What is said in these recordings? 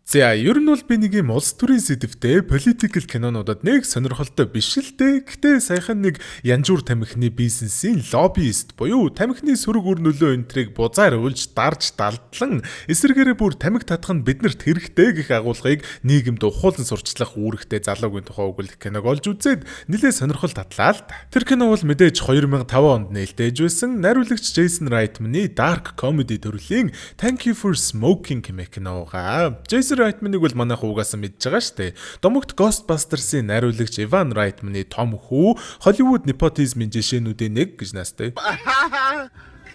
За ер нь бол би нэг юм улс төрийн сэдвтэй political кинонуудад нэг сонирхолтой биш л дээ. Гэтэ саяхан нэг янжуур тамхины бизнесийн лоббист буюу тамхины сөрөг үр нөлөө энтрийг бузаар уйлж дарж далдлан эсэргээрээ бүр тамхи татах нь биднэрт хэрэгтэй гэх агуулгыг нийгэмд ухуулан сурчлах үүрэгтэй залуугийн тухай өгүүлэх киног олж үзээд нэлээд сонирхол татлаа л та. Тэр кино бол мэдээж 2005 онд нээлттэй байсан. Найруулагч Jason Reitman-ы dark comedy төрлийн Thank You for Smoking хэмээх киноога. Jason Reitman-ыг бол манайх угаасан мэдж байгаа штэ. Домогт Ghostbusters-ийн найруулагч Ivan Reitman-ы том хүү Hollywood непотизмын жишээнүүдийн нэг гэж наастай.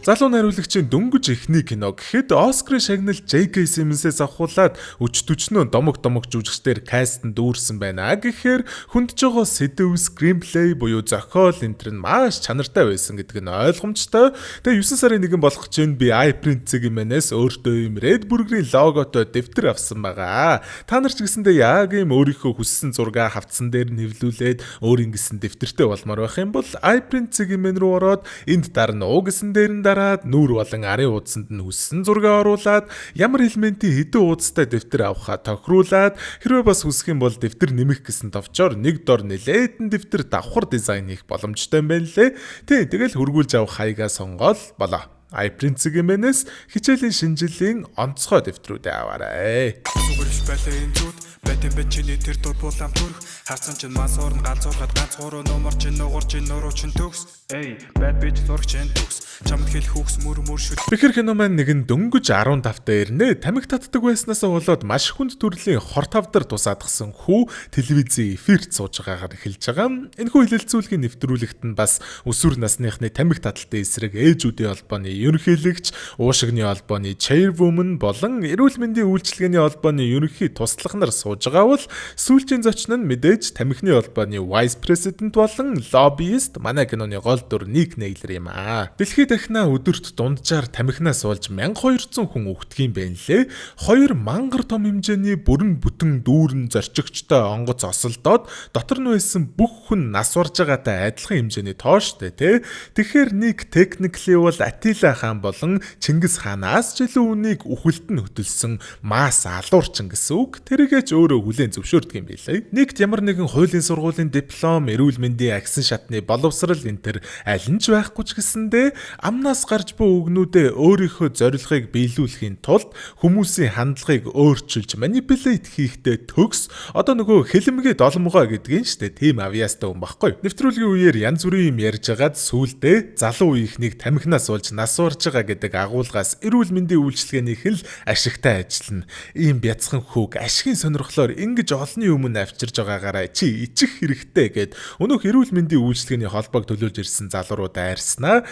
Залуу найруулагчийн дөнгөж эхний кино гэхэд Оскарын шагнал J.K. Simmons-ээс авахуулаад өчтөчнөө домог жүжигчдэр каст нь дүүрсэн байна. Гэхээр хүндж байгаа сэдв, screenplay буюу зохиол энтер нь маш чанартай байсан гэдэг нь ойлгомжтой. Тэгээ 9 сарын 1 болох чинь би iPrint Ziggy-мэнээс өөртөө юм Red Burger-ийн логотой дэвтэр авсан байгаа. Та нар ч гэсэндээ яг ийм өөрийнхөө хүссэн зургаа хавцсан дээр нэвлүүлээд өөрийн гэсэн дэвтэртэй болмоор байх юм бол iPrint Ziggy-мэн рүү ороод энд дарна уу гэсэн дээр нь дараад нүүр болон арын уудсанд нь хүссэн зураг оруулаад ямар элементийн хэдэн уудастай дэвтэр авахаа тохируулаад хэрвээ бас хүсэх юм бол дэвтэр нэмэх гэсэн товчоор нэг дор нэлээдэн дэвтэр давхар дизайн хийх боломжтой юм байна лээ. Тэгэл хөргүүлж авах хаягаа сонгоол болоо. iPrint Ziggy-мэнээс хичээлийн шинжиллийн онцгой дэвтрүүдээ аваарай. Сүгэрш байлаа энэ зүуд бэтэн бэчний тэр дур булам төрх харцан чин мас орн галзуурхад ганц гурван номер чин нугар чин нуруу чин төгс эй бад бич зурагч чин төгс чамд хэлэх хүүхс мөр шүт. Тэгэхээр кино маань нэгэн дөнгөж 15 та ирнэ. Тамхи татдаг байснаасаа болоод маш хүнд төрлийн хор тавдар тусаадгсан хүү телевизийн эфирт сууж байгаагаар эхэлж байгаа. Энэхүү хилэлцүүлгийн нэвтрүүлэгт нь бас өсвөр насныхны тамхи таталтын эсрэг ээжүүдийн холбооны ерөнхийлөгч, уушигны холбооны chairwoman болон эрүүл мэндийн үйлчилгээний холбооны ерөнхий туслах нар сууж байгаа бол сүүлчийн зочин нь мэдээж тамхины холбооны vice president болон lobbyist манай киноны гол дүр Nick Naylor юм аа. Дэлхийд дахина өдөрт дунджаар тамхинаас болж 1200 хүн үхдэг юм байна лээ. 2 мангар том хэмжээний бүрэн бүтэн дүүрэн зорчигчтой онгоц осолдоод дотор нь байсан бүх хүн нас барж байгаатай адилхан хэмжээний тооштой тий. Тэгэхээр Nick technically бол Attila хаан болон Чингис хаанаас ч илүү үнийг үхэлд нь хөтөлсөн мас алуурчин гэсэн үг. Тэрийгэж өөрөө хүлээн зөвшөөрдөг юм билээ. Нэгт ямар нэгэн хуулийн сургуулийн диплом, эрүүл мэндийн агсан шатны боловсрал энтер аль нь ч байхгүй ч гэсэндээ амнаас гарч буй үгнүүдээ өөрийнхөө зорилгыг биелүүлэхийн тулд хүмүүсийн хандлагыг өөрчилж манипулейт хийхдээ төгс одоо нөгөө хэлэмгээ доломгоо гэдгийг штэ тийм авьяастай хүн байхгүй. Нэвтрүүлгийн үеэр янз бүрийн юм ярьж агаад сүүлдээ залуу үеийнхнийг тамхинаас болж нас барж байгаа гэдэг агуулгаас эрүүл мэндийн үйлчилгээнийх нь л ашигтай ажиллана. Ийм бяцхан хүүг ашигын сонирхлоор ингэж олонний өмнө авчирж байгаагаараа чи ичих хэрэгтэй гэд өнөөх эрүүл мэндийн үйлчилгээний холбоог төлөөлж ирсэн залуурууд айрснаа.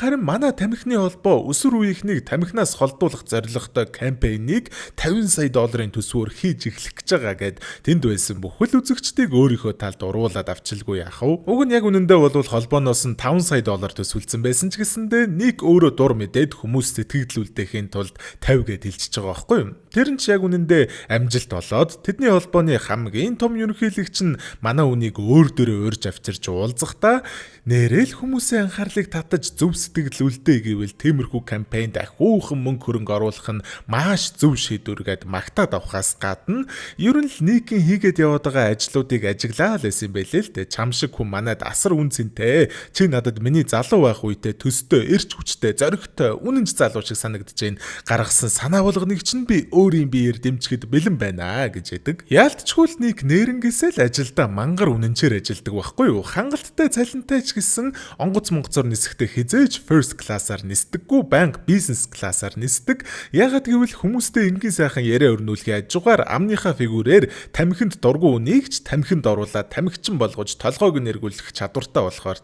Харин манай тамхины холбоо өсвөр үеийнхнийг тамхинаас холдуулах зорилготой кампайныг 50 сая долларын төсвөөр хийж эхлэх гэж байгаа гэд тэнд байсан бүхэл үзэгчдийг өөрийнхөө талд уруулад авчилгүй яах вэ? Уг нь яг үнэндээ бол холбооноос нь 5 сая доллар төсвөлдсөн байсан ч гэсэндээ нэг өөрөө дур мэдээд хүмүүс сэтгэлдлүүлдэхийн тулд 50 гэд хэлчихэж байгаа байхгүй юу? Тэр нь ч яг үнэндээ амжилт болоод тэдний холбооны хамгийн том ерөнхийлөгч нь манай үнийг өөр дөрөө урьж авчирч уулзахдаа нэрэл хүмүүсийн анхаарлыг татаж зөв сэтгэл үлдээ гэвэл тиймэрхүү кампайнд ахиухан мөнгө хөрөнгө оруулах нь маш зөв шийдвэр гэд магтаад авахаас гадна ер нь л Никийн хийгээд яваад байгаа ажлуудыг ажиглаа л байсан юм байлээ л дээ. Чам шиг хүн манайд асар үнцэнтэй. Чи надад миний залуу байх үедээ төстэй, эрч хүчтэй, зоригтой, үнэнч залуу шиг санагдаж байна. Гаргасан санаа болгоныг чинь би өөрийн биеэр дэмжихэд бэлэн байна гэж яддаг. Яалтчгүй Ник нэрнгээсээ л ажилдаа мангар үнэнчээр ажилдаг байхгүй юу? Хангалттай цалинтай ч гэсэн онгоц монгоцоор нисэхдээ хизээж first class-аар нисдэггүй, банк бизнес классаар нисдэг. Ягаад гэвэл хүмүүстэй энгийн сайхан яриа өрнүүлэх ажгаар амныхаа фигүрээр тамхинд дургу үнийг ч тамхинд оруулаад тамхичин болгож толгойг нэргүүлэх чадвартай болохоор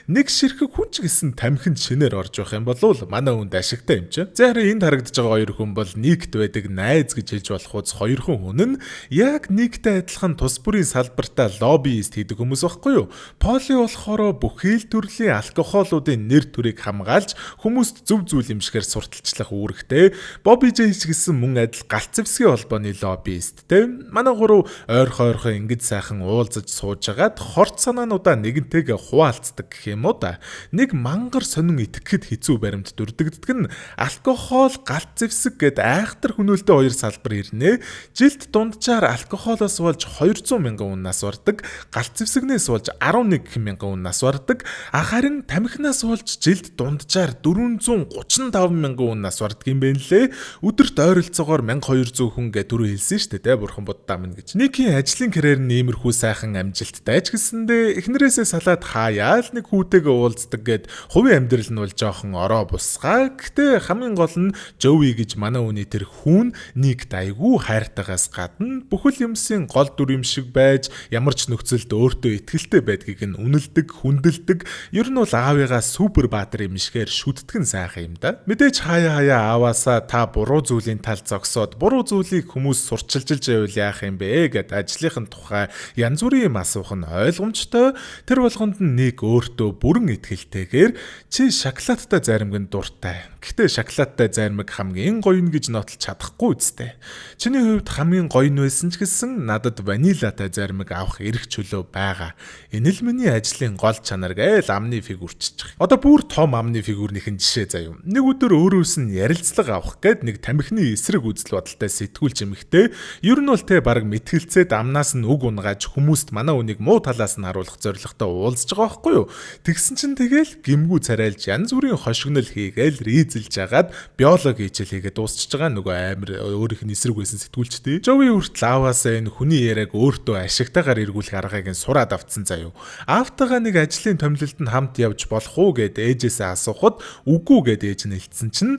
нэг ширхэг хүн ч гэсэн тамхинд шинээр орж байх юм бол манай хүнд ашигтай юм чинь. За харин энд харагдаж байгаа хоёр хүн бол Никт байдаг найз гэж хэлж болох уус хоёр хүн нь яг Никтэй адилхан тус бүрийн салбартаа лоббист хийдэг хүмүүс байхгүй юу? Поли болохоор бүхий л төрлийн алкохолуудын нэр төрийг хамгаалж хүмүүст зөв зүйл юм шигээр сурталчлах үүрэгтэй. Bobby J ч гэсэн мөн адил галт зэвсгийн холбооны лоббист те. Манай гурав ойрхон ингэж сайхан уулзаж суужгаад хорт санаануудаа нэгэнтэйгээ хуваалцдаг гэх юм уу да. Нэг мангар сонин итгэхэд хэцүү баримт дүрдэгддэг нь алкохол, галт зэвсэг гэд айхтар хөнөөлтөй хоёр салбар ирнэ. Жилд дунджаар алкохолоос болж 200 мянган үнэ асвардаг, галт зэвсэгнээс болж 11 мянган үнэ асвардаг, харин тамхинаас болж жилд дунджаар 435 мянган үнэ асвардаг юм байна лээ. Өдөрт ойролцоогоор 1200 хүн гэ түрүү хэлсэн шүү дээ, бурхан буддаа минь гэж. Никийн ажлын карьер нь иймэрхүү сайхан амжилттай ч гэсэндээ эхнэрээсээ салаад хаяа л нэг хүүтэйгээ уулздаг гэд хувийн амьдрал нь бол жоохон ороо бусгаа. Гэхдээ хамгийн гол нь Joey гэж манай үний тэр хүн Ник дайгуу хайртайгаас гадна бүхэл юмсын гол дүр юм шиг байж ямар ч нөхцөлд өөртөө итгэлтэй байдгийг нь үнэлдэг, хүндэлдэг. Ер нь бол аавыгаа супер баатар юм шигээр шүттгэн сайхан юм да. Мэдээж хаяа ааваасаа та буруу зүйлийн тал зогсоод буруу зүйлийг хүмүүс сурчилжилж байвал яах юм бэ гэд ажлынхын тухай янз бүрийн юм асуух нь ойлгомжтой. Тэр болгонд нэг өөртөө бүрэн итгэлтэйгээр чи шоколадтай заримгэн дуртай. Гэхдээ шоколадтай заримг хамгийн гоё нь гэж нотлох чадахгүй үстэй. Чиний хувьд хамгийн гоё нь байсан ч гэсэн надад ванилатай заримг авах эрх чөлөө байгаа. Энэ л миний ажлын гол чанар гээл амны фигүрччих. Одоо бүр том амны фигүрнийхэн жишээ заяа. Нэг өдөр өөрөөс нь ярилцлага авах гээд нэг тамхины эсрэг үзэл бодолтой сэтгүүлч эмэгтэй. Ер нь бол те баг мэтгэлцээд амнаас нь үг унгааж хүмүүст манай үнийг муу талаас нь харуулах зорилготой уулзж байгаа байхгүй юу? Тэгсэн чинь тэгэл гимгүү царайлж янз бүрийн хошигнол хийгээл ризэлж агаад биологи хичээл хийгээд дуусчихж байгаа нөгөө амар өөрийнх нь эсрэг байсан сэтгүүлчтэй. Joey хүртэл ааваасаа энэ хүний яриаг өөртөө ашигтайгаар эргүүлэх аргыг нь сураад авцсан заяа. Аавтайгаа нэг ажлын томилолтод хамт явж болох уу гэд ээжээсээ асуухад үгүй гэд ээж нь хэлсэн чинь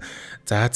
за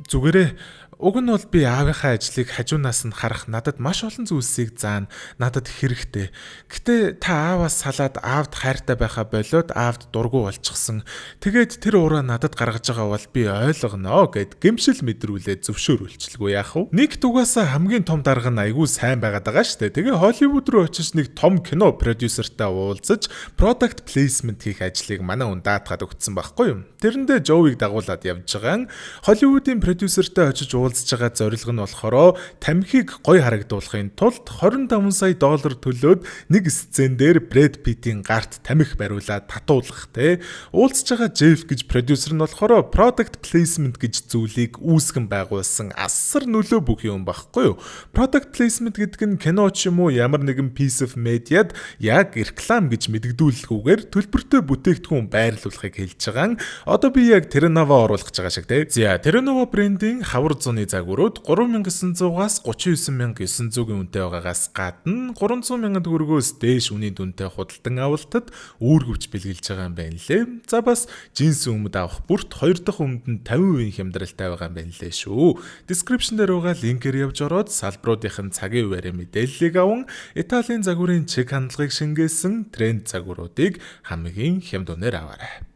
зүгээрээ уг нь бол би аавынхаа ажлыг хажуунаас нь харах надад маш олон зүйлсийг заана. Надад хэрэгтэй. Гэтэ та ааваас салаад аавд хайртай байхаа болоод аавд дургу болчихсон. Тэгээд тэр ураа надад гаргаж байгаа бол би ойлгоно гэд гэмшил мэдрүүлээд зөвшөөрүүлчихлгүй яах вэ? Нэг дугаасаа хамгийн том дарга нь айгүй сайн байгаад байгаа штэ. Тэгээ Холливуд руу очиж нэг том кино продюсертай уулзаж product placement хийх ажлыг манай хүн даатгаад өгсөн байхгүй юу? Тэрэндээ Joey-г дагуулад явж байгаа. Холливуудын продюсертай очиж уулзж байгаа зорилго нь болохоор тамхиг гоё харагдуулахын тулд $25 сая төлөөд нэг сцен дээр Брэд Питтийн гарт тамхи бариулаад татуулах те. Уулзж байгаа Jeff гэж продюсер нь болохоор product placement гэж зүйлийг үүсгэн байгуулсан асар нөлөө бүх юм багхгүй юу? Product placement гэдэг нь кино ч юм уу ямар нэгэн piece of media'д яг реклам гэж мэдэгдүүлэлгүйгээр төлбөртэй бүтээгдэхүүн байрлуулахыг хэлж байгаа. Одоо би яг Terranova оруулах гэж байгаа шиг те. За Terranova брендийн хавар зуны загварууд 3900-аас 39900-ийн үнэтэй байгаагаас гадна 300,000 төгрөгөөс дээш үнийн дүнтэй худалдан авалтад үүргэвч бэлгэлж байгаа юм байна лээ. За бас джинс өмд авах бүрт 2 дахь өмд нь 50% хямдралтай байгаа юм байна лээ шүү. Description дээр байгаа линкээр явж ороод салбаруудын цагийн үеэрээ мэдээллийг аван Италийн загварын чиг хандлагыг шингээсэн тренд загваруудыг хамгийн хямд үнээр аваарай.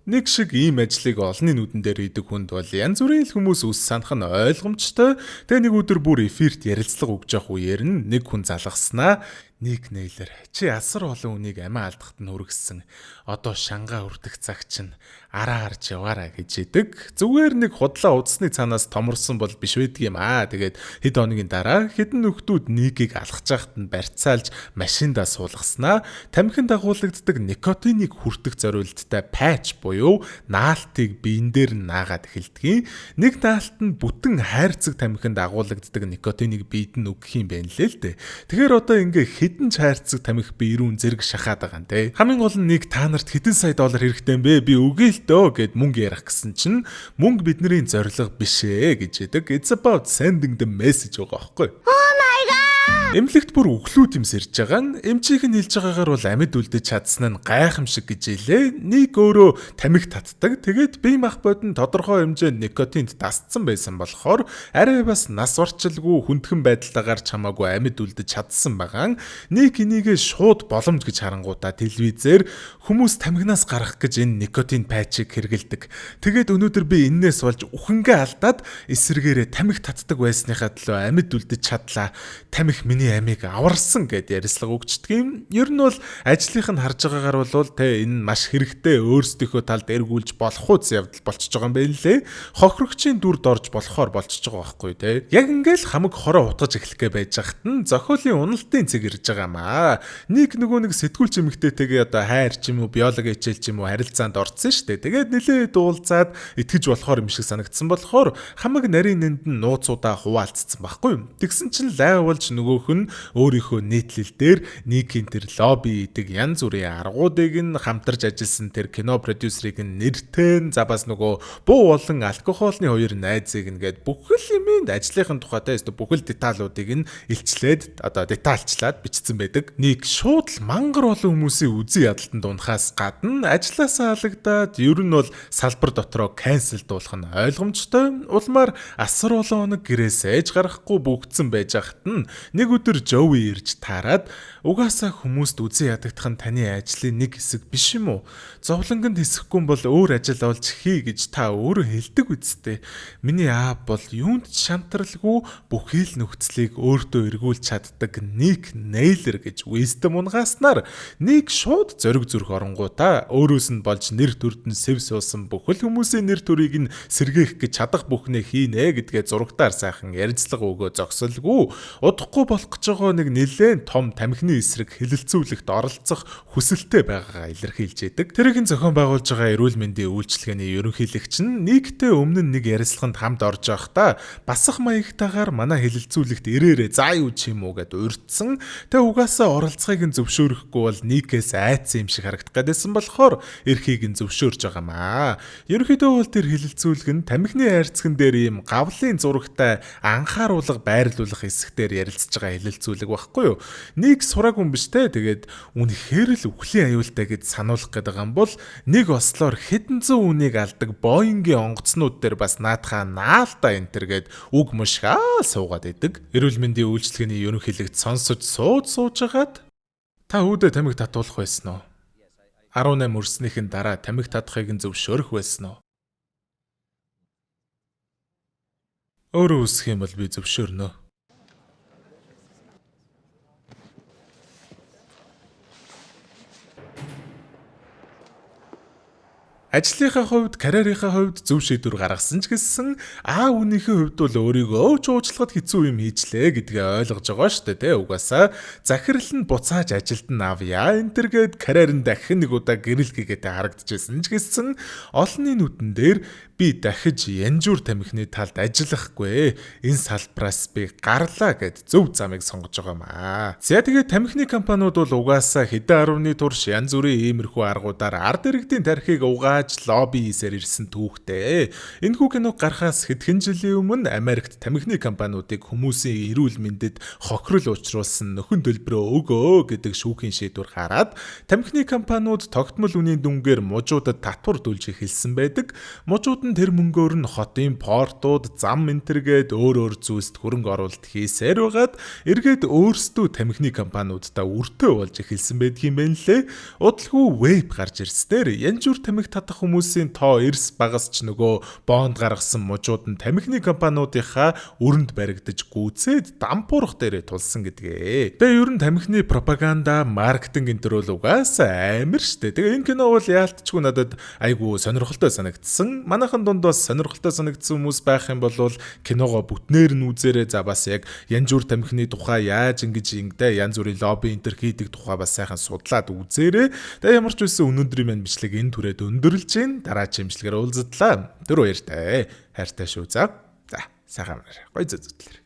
Нэг шиг ийм ажлыг олонний нүдэн дээр хийдэг хүнд бол янз бүрийн хүмүүс үс санах нь ойлгомжтой. Тэгээ нэг өдөр бүр эфирт ярилцлага өгж явах үеэр нэг хүн залгаснаа. Ник Нейлер чи асар олон үнийг амиа алдахад нь хүргэсэн. Одоо шангаа үрдэх цаг чинь араа харж яваарай гэж идэг. Зүгээр нэг худлаа удасны цаанаас томорсон бол биш байдаг юм аа. Тэгээд хэд хоногийн дараа хэдэн нөхдүүд Никийг алхаж байхад нь барьцаалж машиндаа суулгаснаа. Тамхин дагуулагддаг никотиныг хүртэх зорилттой патч буюу наалтыг биен дээр нь наагаад эхэлдэг. Нэг наалт нь бүтэн хайрцаг тамхинд дагуулагддаг никотиныг биед нь өгөх юм байна лээ л дээ. Тэгэхээр одоо ингээ хэдэн ч хайрцаг тамхи би ирүүн зэрэг шахаад байгаа юм те. Хамгийн гол нь нэг та нарт хэдэн сая доллар хэрэгтэй юм бэ? Би үгүй л дөө гэд мөнгө ярих гэсэн чинь мөнгө бидний зорилго биш ээ гэж идэг. It's about sending the message байгаа байхгүй. Эмнэлэгт бүр өглүүд юм сэрж байгаа нь эмчийг нь хэлж байгаагаар бол амьд үлдэж чадсан нь гайхамшиг гэж хэлээ. Нэг өөрөө тамхи татдаг. Тэгээд бие мах бодон тодорхой хэмжээнд никотинд дасцсан байсан болохоор арай бас нас орчилгүй хүндхэн байдалтайгаар ч хамаагүй амьд үлдэж чадсан байгаа. Нэг энийгээ шууд боломж гэж харангуудаа телевизээр хүмүүс тамхинаас гарах гэж энэ никотин патчийг хэрэгэлдэг. Тэгээд өнөөдөр би энээс болж үхэнгээ алдаад эсэргээрээ тамхи татдаг байсныхаа төлөө амьд үлдэж чадлаа. Тамхи тамхи миний амийг аварсан гэд ярьслага өгчдөг юм. Ер нь бол ажлынх нь харж байгаагаар бол те энэ маш хэрэгтэй өөрсдийнхөө талд эргүүлж болох үз явдал болчихж байгаа юм байна лээ. Хохирогчийн дүрд орж болохоор болчихж байгаа байхгүй те. Яг ингээл хамаг хороо утгаж эхлэх гээ байж хахад нь зохиолын уналтын цэг ирж байгаа маа. Нэг сэтгүүлч эмэгтэйтэйгээ одоо хайр ч юм уу биологи хичээл ч юм уу харилцаанд орцсон шүү дээ. Тэгээд нэлээд уулзаад итгэж болохоор юм шиг санагдсан болохоор хамаг нарийн нэнд нь нууцудаа хуваалцсан байхгүй юу. Тэгсэн чинь лайвуулж нөгөөх нь өөрийнхөө нийтлэл дээр нийгмийн тэр лобби идэг янз бүрийн аргуудыг нь хамтарч ажилласан тэр кино продюсерыг нэртэн за бас нөгөө буу болон алкохолны хоёр найзыг нэгэд бүхэл юмд ажлынхын тухайтай бүхэл деталуудыг нь илчлээд одоо детальчлаад бичсэн байдаг. Нэг шууд л мангар олон хүмүүсийн үзэн ядалтанд унахаас гадна ажилласаа халагдаад ер нь бол салбар дотроо канселдуулах нь ойлгомжтой. Улмаар асар олон хоног гэрээс ээж гарахгүй бүгдсэн байж хахад нь нэг өдөр Жоуи ирж таарад угаасаа хүмүүст үзэн ядагдах нь таны ажлын нэг хэсэг биш юм уу? Зовлонгонд хэсэхгүй бол өөр ажил олж хий гэж та өөрөө хэлдэг үсттэй. Миний аав бол юунд шантралгүй бүхий л нөхцөлийг өөртөө эргүүлж чаддаг Ник Нейлер гэж wisdom унгааснаар нэг шууд зориг зүрх оронгуудаа өөрөөс нь болж нэр төрд нь сэв суусан бүхэл хүмүүсийн нэр төрийг нь сэргээх гэж чадах бүхнээ хийнэ гэдгээ зурагтаар сайхан ярилцлага өгөө зогсолгүй удахгүй болох гэж байгаа нэг нэлээд том тамхины эсрэг хэлэлцүүлэгт оролцох хүсэлтэй байгаагаа илэрхийлж яадаг. Тэрийг зохион байгуулж байгаа эрүүл мэндийн үйлчилгээний ерөнхийлөгч нь нэгтэй өмнө нь нэг ярилцлаганд хамт орж байхдаа басах маягтайгаар манай хэлэлцүүлэгт ирээрээ заа юу ч юм уу гэд урьдсан. Тэ угаасаа оролцохыг нь зөвшөөрөхгүй бол Никээс айцсан юм шиг харагдах гэдсэн болохоор эрхийг нь зөвшөөрж байгаамаа. Ерөнхийдөө бол тэр хэлэлцүүлэг нь тамхины айрцган дээр ийм гавлын зурагтай анхааруулга байрлуулах хэсгээр ярилцж байгаа хэлэлцүүлэг байхгүй юу? Нэг сураг хүн биш те. Тэгээд үнэхээр л үхлийн аюултай гэж сануулах гэдэг юм бол нэг ослоор хэдэн зуун үнийг алдаг Боингийн онгоцнууд дээр бас наадхаа наалта энтер гээд үг мушгаа суугаад идэг. Эрүүл мэндийн үйлчилгээний ерөнхийлөгч сонсож сууж хагаад та үүдээ тамхи татуулах байсан уу? 18 өрснөхийн дараа тамхи татахыг нь зөвшөөрөх байсан уу? Өөрөө үсэх юм бол би зөвшөөрнө. Ажлынхаа хувьд, карьерийнхаа хувьд зөв шийдвэр гаргасан ч гэсэн аав үнийхээ хувьд бол өөрийгөө уучлахад хэцүү юм хийжлээ гэдгээ ойлгож байгаа шүү дээ те. Угаасаа захирал нь буцааж ажилд нь авъя энтергээд карьер нь дахин нэг удаа гэрэл гээгээд харагдчихсэн ч гэсэн олонний нүдэн дээр би дахиж янжуур тамхины талд ажиллахгүй. Энэ салбараас би гарлаа гэд зөв замыг сонгож байгаамаа. За тэгээд тамхины компаниуд бол угаасаа хэдэн 10-ны турш янз бүрийн иймэрхүү аргуудаар ард иргэдийн тархийг угааж лобби хийсээр ирсэн түүхтэй. Энэхүү киног гарахаас хэдхэн жилийн өмнө Америкт тамхины компаниудыг хүмүүсийн эрүүл мэндэд хохирол учруулсан нөхөн төлбөрөө өгөө гэдэг шүүхийн шийдвэр гараад тамхины компаниуд тогтмол үнийн дүнгээр мужуудад татвар төлж эхэлсэн байдаг. Мужууд нь тэр мөнгөөр нь хотын портууд, зам энтергээд өөр зүйлсд хөрөнгө оруулалт хийсээр байгаад эргээд өөрсдөө тамхины компаниудаа үртэй болж эхэлсэн байдаг юм байна лээ. Удалгүй веб гарч ирснээр янжуур тамхи татах хүмүүсийн тоо эрс багас ч нөгөө бонд гаргасан мужууд нь тамхины компаниудынхаа өрөнд баригдаж гүйцээд дампуурах дээрээ тулсан гэдгээ. Тэгээ ер нь тамхины пропаганда, маркетинг энэ төр бол угаасаа амар штэ. Тэгээ энэ кино бол яалтчгүй надад айгүй сонирхолтой санагдсан. Манайхан дунд бас сонирхолтой санагдсан хүмүүс байх юм бол киногоо бүтнээр нь үзээрэй. За бас яг янжуур тамхины тухай яаж ингэж ингэдэ янз бүрийн лобби интер хийдэг тухай бас сайхан судлаад үзээрэй. Тэгээ ямар ч үсэн өнөөдрийн мань бичлэг энэ түрээд өндөрлж гин дараагийн имчилгээр уулзтлаа. Дөрөв баяртай. Хайртай шүү. За сайхан гоё зөвлөлөө.